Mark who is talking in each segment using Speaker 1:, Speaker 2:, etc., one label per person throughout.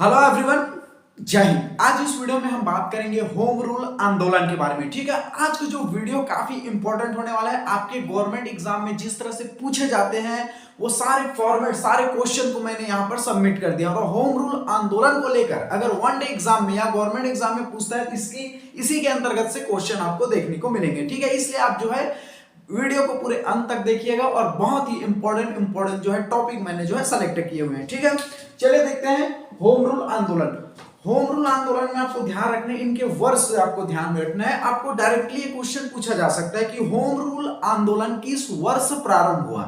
Speaker 1: Hello everyone, जय हिंद। आज इस वीडियो में हम बात करेंगे होम रूल आंदोलन के बारे में। ठीक है, आज का जो वीडियो काफी इंपॉर्टेंट होने वाला है। आपके गवर्नमेंट एग्जाम में जिस तरह से पूछे जाते हैं वो सारे फॉर्मेट, सारे क्वेश्चन को मैंने यहाँ पर सबमिट कर दिया। और होम रूल आंदोलन को लेकर अगर वन डे एग्जाम में या गवर्नमेंट एग्जाम में पूछता है तो इसी के अंतर्गत से क्वेश्चन आपको देखने को मिलेंगे। ठीक है, इसलिए आप जो है वीडियो को पूरे अंत तक देखिएगा और बहुत ही इंपॉर्टेंट जो है टॉपिक मैंने जो है सेलेक्ट किए हुए हैं। ठीक है, चलिए देखते हैं होम रूल आंदोलन। होम रूल आंदोलन में आपको ध्यान रखना है, इनके वर्ष आपको ध्यान में रखना है। आपको डायरेक्टली ये क्वेश्चन पूछा जा सकता है कि होम रूल आंदोलन किस वर्ष प्रारंभ हुआ,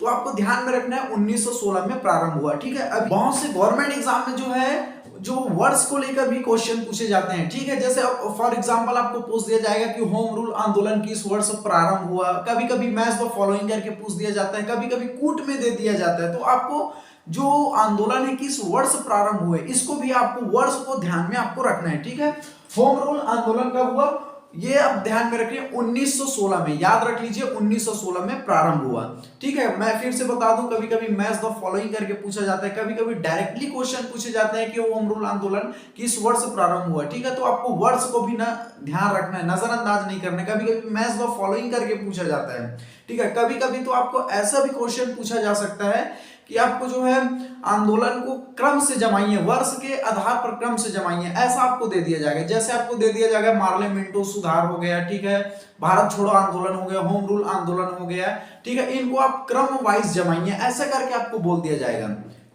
Speaker 1: तो आपको ध्यान में रखना है 1916 में प्रारंभ हुआ। ठीक है, अब बहुत से गवर्नमेंट एग्जाम में जो है जो वर्ष को लेकर भी क्वेश्चन पूछे जाते हैं। ठीक है, जैसे फॉर एग्जांपल आपको पूछ दिया जाएगा कि होम रूल आंदोलन किस वर्ष प्रारंभ हुआ। कभी कभी मैच द फॉलोइंग करके पूछ दिया जाता है, कभी कभी कूट में दे दिया जाता है। तो आपको जो आंदोलन है किस वर्ष प्रारंभ हुए, इसको भी आपको वर्ष को ध्यान में आपको रखना है। ठीक है, होम रूल आंदोलन कब हुआ ये आप ध्यान में रखिए, 1916 में, याद रख लीजिए 1916 में प्रारंभ हुआ। ठीक है, मैं फिर से बता दूं, कभी कभी मैच द फॉलोइंग करके पूछा जाता है, कभी कभी डायरेक्टली क्वेश्चन पूछे जाते हैं कि होम रूल आंदोलन किस वर्ष प्रारंभ हुआ। ठीक है, तो आपको वर्ष को भी ना ध्यान रखना है, नजरअंदाज नहीं करना है। कभी कभी मैच द फॉलोइंग करके पूछा जाता है। ठीक है, कभी कभी तो आपको ऐसा भी क्वेश्चन पूछा जा सकता है कि आपको जो है आंदोलन को क्रम से जमाइए, वर्ष के आधार पर क्रम से जमाइए, ऐसा आपको दे दिया जाएगा। जैसे आपको दे दिया जाएगा मार्ले मिंटो सुधार हो गया, ठीक है, भारत छोड़ो आंदोलन हो गया, होम रूल आंदोलन हो गया। ठीक है, इनको आप क्रम वाइज जमाइए, ऐसा करके आपको बोल दिया जाएगा,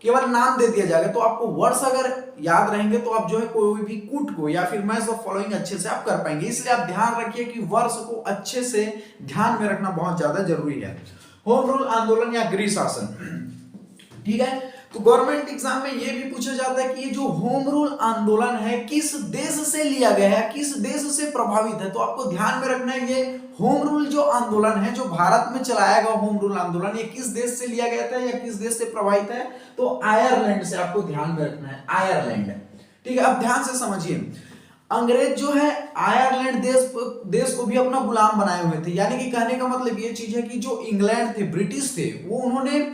Speaker 1: केवल नाम दे दिया जाएगा। तो आपको वर्ष अगर याद रहेंगे तो आप जो है कोई भी कूट को या फिर मैच ऑफ फॉलोइंग अच्छे से आप कर पाएंगे। इसलिए आप ध्यान रखिए कि वर्ष को अच्छे से ध्यान में रखना बहुत ज्यादा जरूरी है। होम रूल आंदोलन या गृह शासन। ठीक है, तो गवर्नमेंट एग्जाम में यह भी पूछा जाता है कि ये जो होम रूल आंदोलन है किस देश से लिया गया है, किस देश से प्रभावित है। तो आपको ध्यान में रखना है ये होम रूल जो आंदोलन है, जो भारत में चलाया गया होम रूल आंदोलन, ये किस देश से लिया गया था या किस देश से प्रभावित है। तो आयरलैंड से आपको ध्यान में रखना है, आयरलैंड। ठीक है, अब ध्यान से समझिए, अंग्रेज जो है आयरलैंड देश को भी अपना गुलाम बनाए हुए थे। यानी कि कहने का मतलब ये चीज है कि जो इंग्लैंड थे, ब्रिटिश थे, वो उन्होंने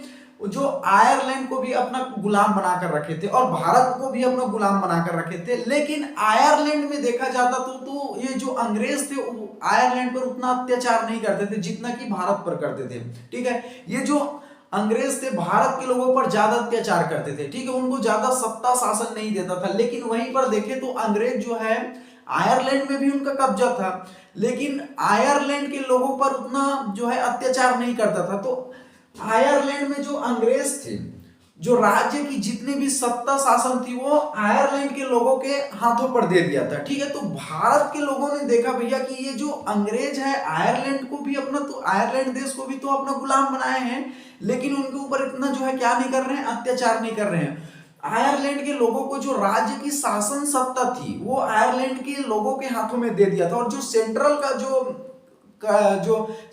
Speaker 1: जो आयरलैंड को भी अपना गुलाम बनाकर रखे थे और भारत को भी अपना गुलाम बनाकर रखे थे। लेकिन आयरलैंड में देखा जाता तो ये जो अंग्रेज थे आयरलैंड पर उतना अत्याचार नहीं करते थे जितना कि भारत पर करते थे। ठीक है, ये जो अंग्रेज थे भारत के लोगों पर ज्यादा अत्याचार करते थे। ठीक है, उनको ज्यादा सत्ता शासन नहीं देता था। लेकिन वहीं पर देखे तो अंग्रेज जो है आयरलैंड में भी उनका कब्जा था, लेकिन आयरलैंड के लोगों पर उतना जो है अत्याचार नहीं करता था। तो आयरलैंड में जो अंग्रेज थे, जो राज्य की जितनी भी सत्ता शासन थी वो आयरलैंड के लोगों के हाथों पर दे दिया था। ठीक है, तो भारत के लोगों ने देखा भैया कि ये जो अंग्रेज है आयरलैंड को भी अपना, तो आयरलैंड देश को भी तो अपना गुलाम बनाए हैं, लेकिन उनके ऊपर इतना जो है क्या नहीं कर रहे हैं, अत्याचार नहीं कर रहे हैं। आयरलैंड के लोगों को जो राज्य की शासन सत्ता थी वो आयरलैंड के लोगों के हाथों में दे दिया था। और जो सेंट्रल का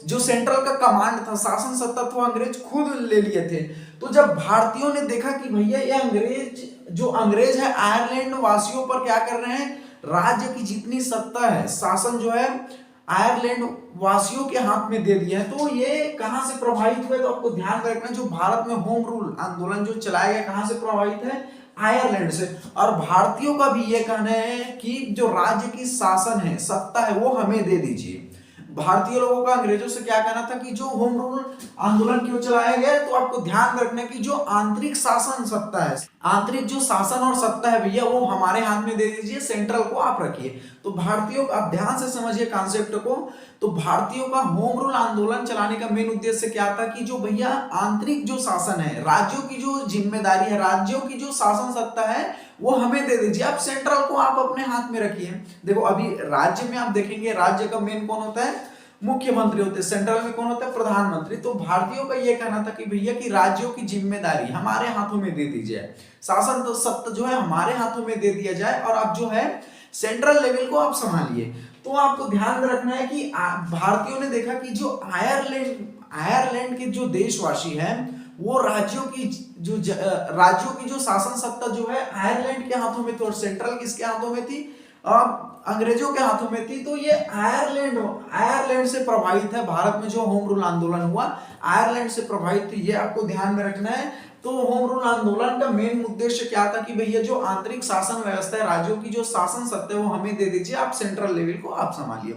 Speaker 1: जो सेंट्रल का कमांड था, शासन सत्ता, तो अंग्रेज खुद ले लिए थे। तो जब भारतीयों ने देखा कि भैया ये अंग्रेज है आयरलैंड वासियों पर क्या कर रहे हैं, राज्य की जितनी सत्ता है, शासन जो है आयरलैंड वासियों के हाथ में दे दिया है, तो ये कहां से प्रभावित हुए। तो आपको ध्यान रखना, जो भारत में होम रूल आंदोलन जो चलाया गया कहां से प्रभावित है, आयरलैंड से। और भारतीयों का भी ये कहना है कि जो राज्य की शासन है, सत्ता है, वो हमें दे दीजिए। भारतीय लोगों का अंग्रेजों से क्या कहना था कि जो होम रूल आंदोलन क्यों चलाया गया, तो आपको ध्यान रखना कि जो आंतरिक शासन सत्ता है, आंतरिक जो शासन और सत्ता है भैया, वो हमारे हाथ में दे दीजिए, सेंट्रल को आप रखिए। तो भारतीयों का, आप ध्यान से समझिए कॉन्सेप्ट को, तो भारतीयों का होम रूल आंदोलन चलाने का मेन उद्देश्य क्या था कि जो भैया आंतरिक जो शासन है, राज्यों की जो जिम्मेदारी है, राज्यों की जो शासन सत्ता है, वो हमें दे दीजिए, आप सेंट्रल को आप अपने हाथ में रखिए। देखो अभी राज्य में आप देखेंगे, राज्य का मेन कौन होता है, मुख्यमंत्री होते हैं, सेंट्रल में कौन होता है, प्रधानमंत्री। तो भारतीयों का यह कहना था कि भैया की राज्यों की जिम्मेदारी हमारे हाथों में दे दी जाए, शासन तो सत्ता जो है हमारे हाथों में दे दिया जाए, और आप जो है सेंट्रल लेवल को आप संभालिए। तो आपको ध्यान में रखना है कि भारतीयों ने देखा कि जो आयरलैंड के जो देशवासी हैं, वो राज्यों की जो शासन सत्ता जो है आयरलैंड के हाथों में थी, और सेंट्रल किसके हाथों में थी, अंग्रेजों के हाथों में थी। तो ये आयरलैंड से प्रभावित है। भारत में जो होम रूल आंदोलन हुआ आयरलैंड से प्रभावित थी, ये आपको ध्यान में रखना है। तो होम रूल आंदोलन का मेन उद्देश्य क्या था कि भैया जो आंतरिक शासन व्यवस्था है, राज्यों की जो शासन सत्ता है वो हमें दे दीजिए, आप सेंट्रल लेवल को आप संभालिए।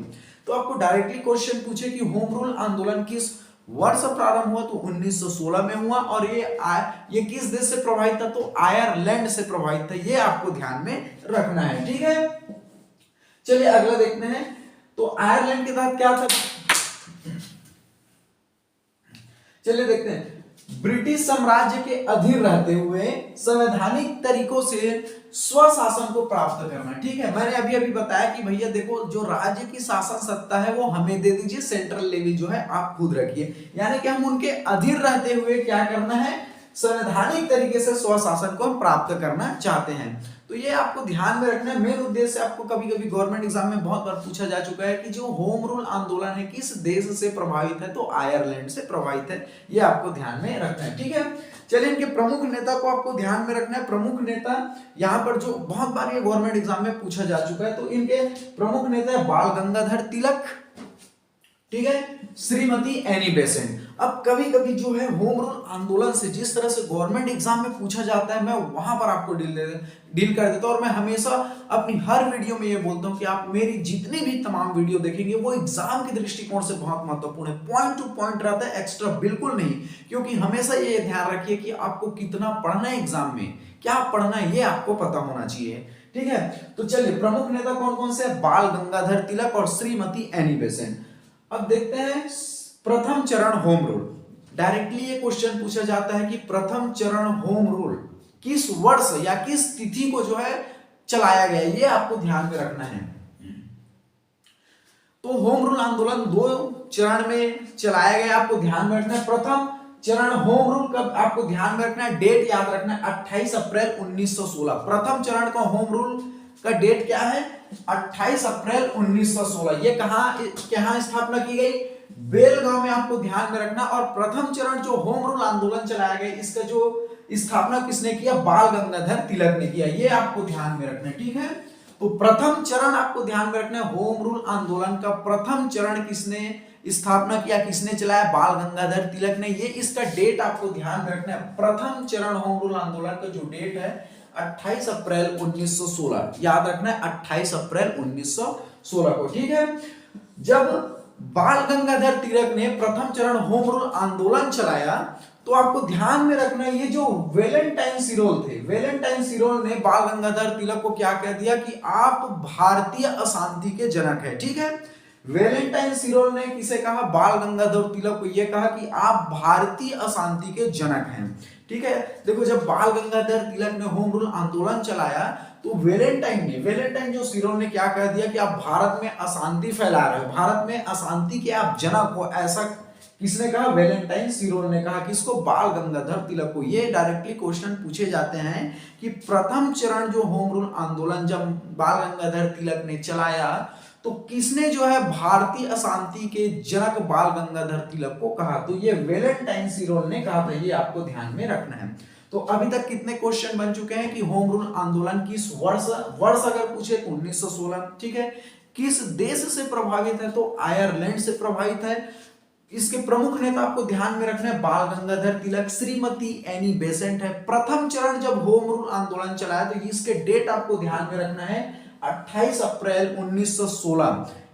Speaker 1: तो आपको डायरेक्टली क्वेश्चन पूछे कि होम रूल आंदोलन किस वर्ष प्रारंभ हुआ, तो 1916 में हुआ, और ये किस देश से प्रभावित था, तो आयरलैंड से प्रभावित था। ये आपको ध्यान में रखना है, ठीक है। चलिए अगला देखते हैं। तो आयरलैंड के तहत क्या था, चलिए देखते हैं। ब्रिटिश साम्राज्य के अधीन रहते हुए संवैधानिक तरीकों से स्वशासन को प्राप्त करना, ठीक है। मैंने अभी अभी बताया कि भैया देखो, जो राज्य की शासन सत्ता है वो हमें दे दीजिए, सेंट्रल लेवल जो है आप खुद रखिए, यानी कि हम उनके अधीन रहते हुए क्या करना है, संवैधानिक तरीके से स्वशासन को हम प्राप्त करना चाहते हैं। तो ये आपको ध्यान में रखना है। मेन उद्देश्य आपको कभी कभी गवर्नमेंट एग्जाम में बहुत बार पूछा जा चुका है कि जो होम रूल आंदोलन है किस देश से प्रभावित है, तो आयरलैंड से प्रभावित है। ये आपको ध्यान में रखना है, ठीक है। चलिए इनके प्रमुख नेता को आपको ध्यान में रखना है। प्रमुख नेता यहाँ पर जो बहुत बार ये गवर्नमेंट एग्जाम में पूछा जा चुका है, तो इनके प्रमुख नेता है बाल गंगाधर तिलक, ठीक है, श्रीमती एनी बेसेंट। अब कभी कभी जो है होम रूल आंदोलन से जिस तरह से गवर्नमेंट एग्जाम में पूछा जाता है, मैं वहां पर आपको डील कर देता हूं। और मैं हमेशा अपनी हर वीडियो में ये बोलता हूं कि आप मेरी जितनी भी तमाम वीडियो देखेंगे वो एग्जाम के दृष्टिकोण से बहुत महत्वपूर्ण है, पॉइंट टू पॉइंट रहता है, एक्स्ट्रा बिल्कुल नहीं। क्योंकि हमेशा ये ध्यान रखिए कि आपको कितना पढ़ना है, एग्जाम में क्या पढ़ना है ये आपको पता होना चाहिए, ठीक है। तो चलिए प्रमुख नेता कौन कौन से, बाल गंगाधर तिलक और श्रीमती एनी बेसेंट। अब देखते हैं प्रथम चरण होम रूल। डायरेक्टली ये क्वेश्चन पूछा जाता है कि प्रथम चरण होम रूल किस वर्ष या किस तिथि को जो है चलाया गया, ये आपको ध्यान में रखना है। तो होम रूल आंदोलन 2 चरण में चलाया गया, आपको ध्यान में रखना है। प्रथम चरण होम रूल कब, आपको ध्यान में रखना है, डेट याद रखना है, 28 अप्रैल 1916। प्रथम चरण का होम रूल का डेट क्या है, 28 अप्रैल 1916। ये कहां स्थापना की गई, बेलगांव में, आपको ध्यान में रखना। और प्रथम चरण जो होम रूल आंदोलन चलाया गया, इसका जो स्थापना किसने किया, बाल गंगाधर तिलक ने किया। ये आपको ध्यान में रखना है, ठीक है। तो प्रथम चरण आपको ध्यान में रखना है, होम रूल आंदोलन का प्रथम चरण किसने स्थापना किया, किसने चलाया, बाल गंगाधर तिलक ने। ये इसका डेट आपको ध्यान में रखना है। प्रथम चरण होम रूल आंदोलन का जो डेट है 28 अप्रैल 1916, याद रखना है 28 अप्रैल 1916 को, ठीक है। जब बाल गंगाधर तिलक ने प्रथम चरण होम रूल आंदोलन चलाया, तो आपको ध्यान में रखना है, ये जो वेलेंटाइन सिरोल थे, वेलेंटाइन सिरोल ने बाल गंगाधर तिलक को क्या कह दिया कि आप भारतीय अशांति के जनक है, ठीक है। वेलेंटाइन सिरोल ने किसे कहा, बाल गंगाधर तिलक को ये कहा कि आप भारतीय अशांति के जनक हैं, ठीक है। देखो जब बाल गंगाधर तिलक ने होम रूल आंदोलन चलाया, तो वेलेंटाइन जो सिरोल ने क्या कह दिया कि आप भारत में अशांति फैला रहे हो, भारत में अशांति के आप जनक हो, ऐसा किसने कहा, वेलेंटाइन सिरोल ने कहा। किसको, बाल गंगाधर तिलक को। ये डायरेक्टली क्वेश्चन पूछे जाते हैं कि प्रथम चरण जो होम रूल आंदोलन जब बाल गंगाधर तिलक ने चलाया, तो किसने जो है भारतीय अशांति के जनक बाल गंगाधर तिलक को कहा, तो ये वेलेंटाइन सिरोल ने कहा था। ये आपको ध्यान में रखना है। तो अभी तक कितने क्वेश्चन बन चुके हैं कि होम रूल आंदोलन किस वर्ष अगर पूछे तो 1916, ठीक है। किस देश से प्रभावित है, तो आयरलैंड से प्रभावित है। इसके प्रमुख नेता आपको ध्यान में रखना है, बाल गंगाधर तिलक, श्रीमती एनी बेसेंट है। प्रथम चरण जब होम रूल आंदोलन चलाया, तो इसके डेट आपको ध्यान में रखना है 28 अप्रैल 1916।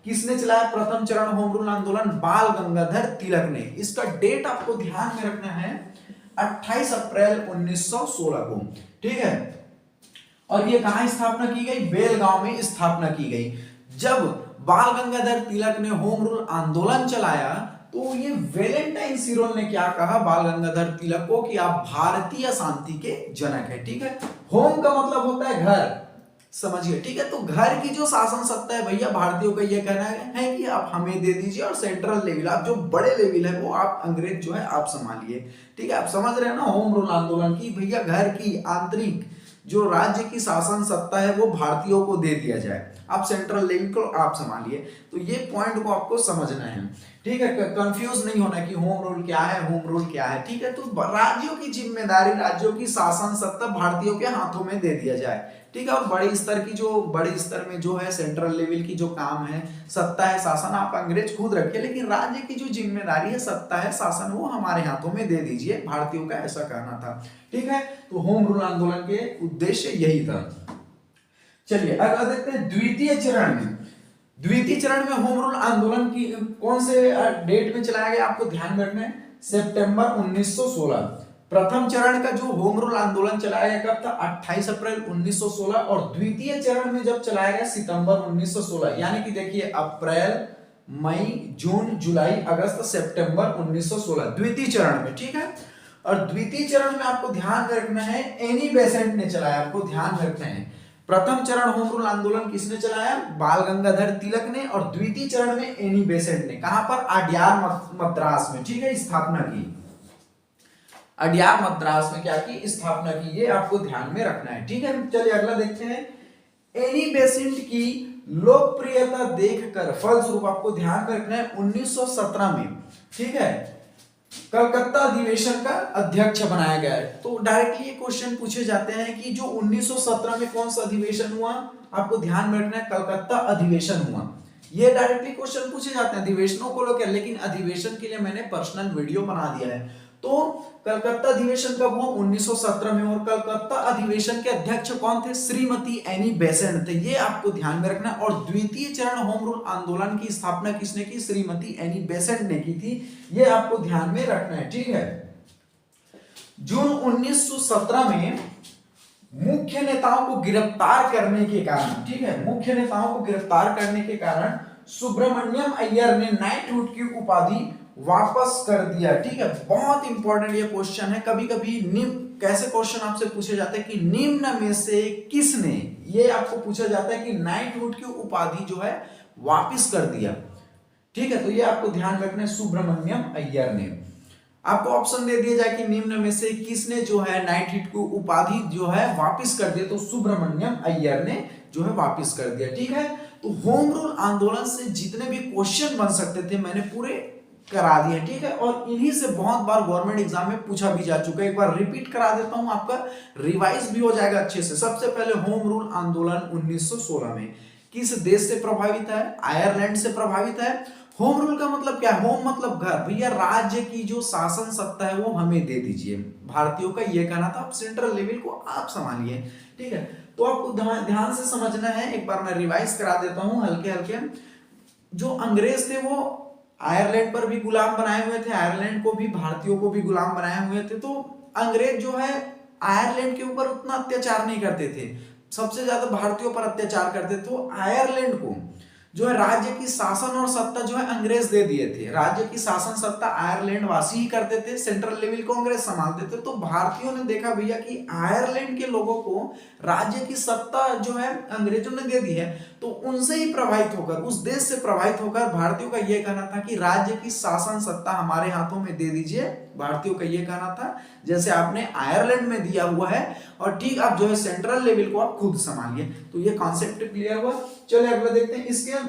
Speaker 1: किसने चलाया प्रथम चरण होम रूल आंदोलन, बाल गंगाधर तिलक ने। इसका डेट आपको ध्यान में रखना है 28 अप्रैल 1916 को, ठीक है। और ये कहां स्थापना की गई, बेलगांव में स्थापना की गई। जब बाल गंगाधर तिलक ने होम रूल आंदोलन चलाया, तो ये वेलेंटाइन सिरोल ने क्या कहा बाल गंगाधर तिलक को कि आप भारतीय शांति के जनक है, ठीक है। होम का मतलब होता है घर, समझिए, ठीक है। तो घर की जो शासन सत्ता है भैया, भारतीयों का ये कहना है कि आप हमें दे दीजिए, और सेंट्रल लेवल, आप जो बड़े लेवल है वो आप अंग्रेज जो है आप संभालिए, ठीक है। आप समझ रहे हैं ना होम रूल आंदोलन की, भैया घर की आंतरिक जो राज्य की शासन सत्ता है वो भारतीयों को दे दिया जाए, आप सेंट्रल लेवल को आप संभालिए। तो ये पॉइंट को आपको समझना है, ठीक है, कंफ्यूज नहीं होना कि होम रूल क्या है, होम रूल क्या है। ठीक है, तो राज्यों की जिम्मेदारी, राज्यों की शासन सत्ता भारतीयों के हाथों में दे दिया जाए। ठीक है, और बड़े स्तर में जो है सेंट्रल लेवल की जो काम है, सत्ता है, शासन आप अंग्रेज खुद रखिए, लेकिन राज्य की जो जिम्मेदारी है, सत्ता है, शासन, वो हमारे हाथों में दे दीजिए, भारतीयों का ऐसा कहना था। ठीक है, तो होम रूल आंदोलन के उद्देश्य यही था। चलिए अगला देखते हैं द्वितीय चरण में। द्वितीय चरण में होम रूल आंदोलन की कौन से डेट में चलाया गया, आपको ध्यान में रखना है, सितंबर 1916। प्रथम चरण का जो होम रूल आंदोलन चलाया गया कब था, 28 अप्रैल 1916, और द्वितीय चरण में जब चलाया गया सितंबर 1916, यानी कि देखिए अप्रैल, मई, जून, जुलाई, अगस्त, सितंबर 1916 द्वितीय चरण में। ठीक है, और द्वितीय चरण में आपको ध्यान रखना है एनी बेसेंट ने चलाया, आपको ध्यान रखना है। प्रथम चरण होम रूल आंदोलन किसने चलाया, बाल गंगाधर तिलक ने, और द्वितीय चरण में एनी बेसेंट ने। कहां पर, अड्यार मद्रास में। ठीक है, स्थापना की, अड्यार मद्रास में क्या की, स्थापना की, ये आपको ध्यान में रखना है। ठीक है, चलिए अगला देखते हैं। एनी बेसेंट की लोकप्रियता देखकर फलस्वरूप आपको ध्यान में रखना है 1917 में, ठीक है, कलकत्ता अधिवेशन का अध्यक्ष बनाया गया है। तो डायरेक्टली ये क्वेश्चन पूछे जाते हैं कि जो 1917 में कौन सा अधिवेशन हुआ, आपको ध्यान में रखना है कलकत्ता अधिवेशन हुआ। ये डायरेक्टली क्वेश्चन पूछे जाते हैं अधिवेशनों को लेकर, लेकिन अधिवेशन के लिए मैंने पर्सनल वीडियो बना दिया है। तो कलकत्ता अधिवेशन कब हुआ, 1917 में, और कलकत्ता अधिवेशन के अध्यक्ष कौन थे, श्रीमती एनी बेसेंट थे, ये आपको ध्यान में रखना। और द्वितीय चरण होम रूल आंदोलन की स्थापना किसने की, श्रीमती एनी बेसेंट ने की थी, ये आपको ध्यान में रखना है। ठीक है, जून 1917 में मुख्य नेताओं को गिरफ्तार करने के कारण, ठीक है, मुख्य नेताओं को गिरफ्तार करने के कारण सुब्रमण्यम अय्यर ने नाइटहुड की उपाधि वापस कर दिया। ठीक है, बहुत इंपॉर्टेंट ये क्वेश्चन है। कभी कभी कैसे क्वेश्चन आपसे पूछे जाते हैं कि निम्न में से किसने, ये आपको पूछा जाता है कि नाइटहुड की उपाधि जो है वापस कर दिया। ठीक है, तो ये आपको ध्यान रखना है, सुब्रमण्यम अय्यर ने। आपको ऑप्शन दे दिया जाए कि निम्न में से किसने जो है नाइटहुड की उपाधि जो है वापस कर दिया, तो सुब्रमण्यम अय्यर ने जो है वापस कर दिया। ठीक है, तो होम रूल आंदोलन से जितने भी क्वेश्चन बन सकते थे मैंने पूरे करा दिए। ठीक है, और इन्हीं से बहुत बार गवर्नमेंट एग्जाम में पूछा भी जा चुका है। एक बार रिपीट करा देता हूं, आपका रिवाइज भी हो जाएगा अच्छे से। सबसे पहले होम रूल आंदोलन 1916 में किस देश से प्रभावित है, आयरलैंड से प्रभावित है। होम रूल का मतलब क्या है, होम मतलब घर, भैया राज्य की जो शासन सत्ता है वो हमें दे दीजिए, भारतीयों का ये कहना था, सेंट्रल लेवल को आप संभालिए। ठीक है, तो आपको ध्यान से समझना है। एक बार मैं रिवाइज करा देता हूं हल्के हल्के। जो अंग्रेज थे वो आयरलैंड पर भी गुलाम बनाए हुए थे, आयरलैंड को भी, भारतीयों को भी गुलाम बनाए हुए थे। तो अंग्रेज जो है आयरलैंड के ऊपर उतना अत्याचार नहीं करते थे, सबसे ज्यादा भारतीयों पर अत्याचार करते थे। तो आयरलैंड को जो है राज्य की शासन और सत्ता जो है अंग्रेज दे दिए थे, राज्य की शासन सत्ता आयरलैंड वासी ही करते थे, सेंट्रल लेवल को अंग्रेज संभालते थे। तो भारतीयों ने देखा भैया कि आयरलैंड के लोगों को राज्य की सत्ता जो है अंग्रेजों ने दे दी है, तो उनसे ही प्रभावित होकर, उस देश से प्रभावित होकर भारतीयों का यह कहना था कि राज्य की शासन सत्ता हमारे हाथों में दे दीजिए। भारतीयों का यह कहना था जैसे आपने आयरलैंड में दिया हुआ है, और ठीक आप जो है सेंट्रल लेवल को आप खुद संभालिए। तो ये कॉन्सेप्ट क्लियर हुआ। चलिए अगला देखते हैं। इसके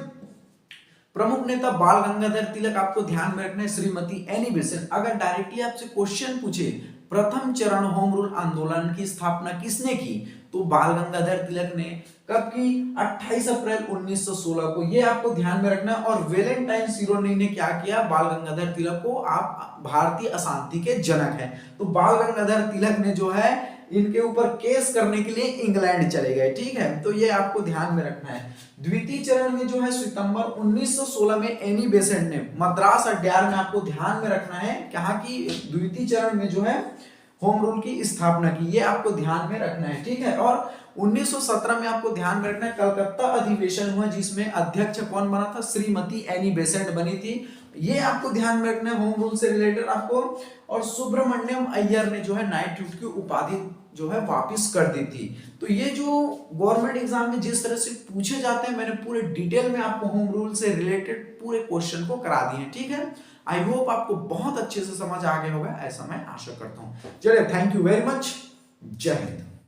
Speaker 1: प्रमुख नेता बाल गंगाधर तिलक, आपको ध्यान में रखना है, श्रीमती एनी बेसेंट। अगर डायरेक्टली आपसे क्वेश्चन पूछे प्रथम चरण होम रूल आंदोलन की स्थापना किसने की, तो बाल गंगाधर तिलक ने। कब की, 28 अप्रैल 1916 को, ये आपको ध्यान में रखना है। और वेलेंटाइन सिरोनी ने क्या किया, बाल गंगाधर तिलक को आप भारतीय अशांति के जनक हैं, तो बाल गंगाधर तिलक ने जो है इनके ऊपर केस करने के लिए इंग्लैंड चले गए। ठीक है, तो ये आपको ध्यान में रखना है। द्वितीय चरण में जो है सितंबर 1916 में एनी बेसेंट ने मद्रास अड्यार में, आपको ध्यान में रखना है कहा कि द्वितीय चरण में जो है होम रूल की स्थापना की, ये आपको ध्यान में रखना है। ठीक है, और 1917 में आपको ध्यान में रखना है कलकत्ता अधिवेशन हुआ, जिसमें अध्यक्ष कौन बना था, श्रीमती एनी बेसेंट बनी थी, ये आपको ध्यान में रखना है होम रूल से रिलेटेड आपको। और सुब्रमण्यम अय्यर ने जो है नाइटहुड की उपाधि जो है वापस कर दी थी। तो ये जो गवर्नमेंट एग्जाम में जिस तरह से पूछे जाते हैं, मैंने पूरे डिटेल में आपको होम रूल से रिलेटेड पूरे क्वेश्चन को करा दिए। ठीक है, आई होप आपको बहुत अच्छे से समझ आ गया होगा, ऐसा मैं आशा करता हूं। चलिए, थैंक यू वेरी मच, जय हिंद।